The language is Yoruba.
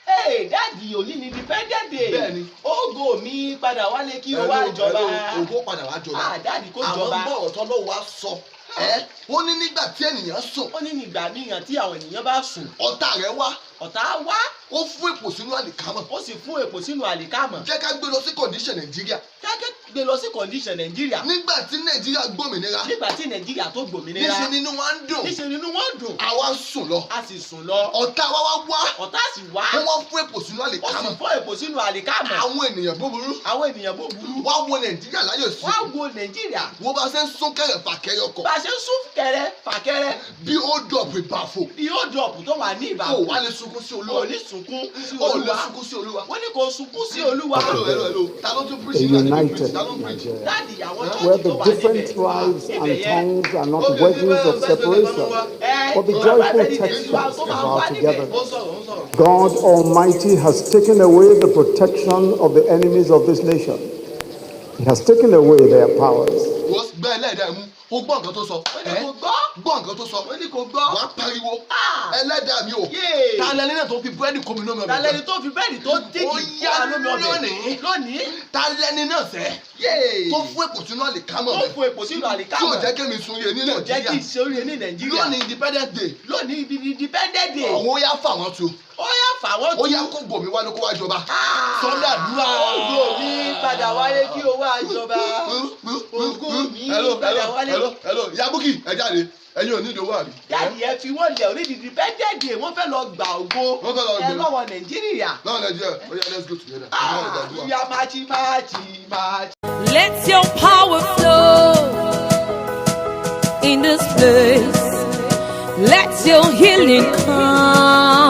Hey, Daddy, òní ni Independent Day. Bẹ́ẹ̀ni. Ògo mi padà wálé kí o wá jọba. Ògo padà wá jọba. Ah, Daddy kó jọba. Àwọn gbọ́ ọ̀tọ́ ló wá sọ. Ó ní nígbà tí ènìyàn sùn. Ó ní nígbà míyàn tí àwọn ènìyàn bá sùn. Ọ̀tá rẹ̀ wá. Ọ̀tá wá. Ó fún èpò sínú àlìkámọ̀. Ó sì fún èpò sínú àlìkámọ̀. Jẹ́ ká gbé lọ sí condition Nàìjíríà. Kájẹ́ gbé lọ sí condition Nàìjíríà. Nígbà tí Nàìjíríà gbòmìnira. Nígbà tí Nàìjíríà tó gbòmìnira. Níṣe nínú wa ń dùn. Níṣe nínú wọn dùn. Àwa sùn lọ. A sì sùn lọ. Ọ̀tá wa wá. Ọ̀tá sì wá. Wọ́n wá fún èpò sínú Ó sì àlìkámọ̀. fún èpò sínú àlìkámọ̀. Àwọn ènìyàn búburú. Àwọn ènìyàn búburú. Wá wo Nàìjíríà láyò sí. Wá wo Nàìjíríà. Wo bá ṣe ń sún kẹrẹ fàkẹrẹ ọkọ̀. Bá a ṣe ń sún kẹrẹ fàkẹrẹ. Bí ó dọ̀bù ìbàfò. Bí ó dọ̀pù tó wà ní Ó ìbàdàn. wá lè sunkún sí Ó Olúwa. ní sunkún sí Ó lè Olúwa. sunkún sí Olúwa. Wọ́n ní kò sunkún sí Olúwa. Hello. Ta ló tún preach? A united Ta ló ń preach? Nigeria, Dáàdì àwọn where chọ́ọ̀chì the tó wà different níbẹ̀. tribes Ibẹ̀ and yẹn. tongues are not wedges of separation, but the joyful textures of our togetherness. God Almighty has taken away the protection of the enemies of this nation. He has taken away their powers. Wọ́n gbẹ́ ẹlẹ́dàá mú. O gbọ́ nǹkan tó sọ. Ó ní kò gbọ́. Gbọ́ nǹkan tó sọ. Ó ní kò gbọ́. Wàá pariwo. Ah! Ẹlẹ́dàá mi o. Yéè. Ta lẹni náà tó fi búrẹ́dì kó mi lómi ọbẹ̀ Tàlẹ́ni tó fi bẹ́ẹ̀dì tó dígì Ó yá lómi ọbẹ̀. lónìí. Lónìí. Ta lẹni náà sẹ́. Yéè. Tó fún èpò sínú àlìkámọ̀ Tó rẹ̀. fún èpò sínú Tí ò àlìkámọ̀. jẹ́ kémi sun iye ní Jẹ́ kí Nàìjíríà. ìṣòro ní Nàìjíríà. Lónìí Independent Day. Lónìí ibi Independent Day. Àwọn ó yá fà wọ́n tu. Ó yá fà wọ́n Ó tú. yá kó gbòmí wá ló kó wá jọba. Ah! Sọ́dà dúrà. Ògo mi padà wáyé kí o wá jọba. Ògo mi padà wálé. Hello. Yabuki ẹ jáde. Ẹ̀yin ò ní ìdòwò àbí. Dáàdì ẹ fi wọ́n lẹ̀ orí Independent Day wọ́n fẹ́ lọ gbà ògo Wọ́n fẹ́ lọ ẹ gbé. lọ́wọ́ Nàìjíríà. Náà Nàìjíríà. Ó yá let's go together. We are marching. Let your power flow in this place. Let your healing come.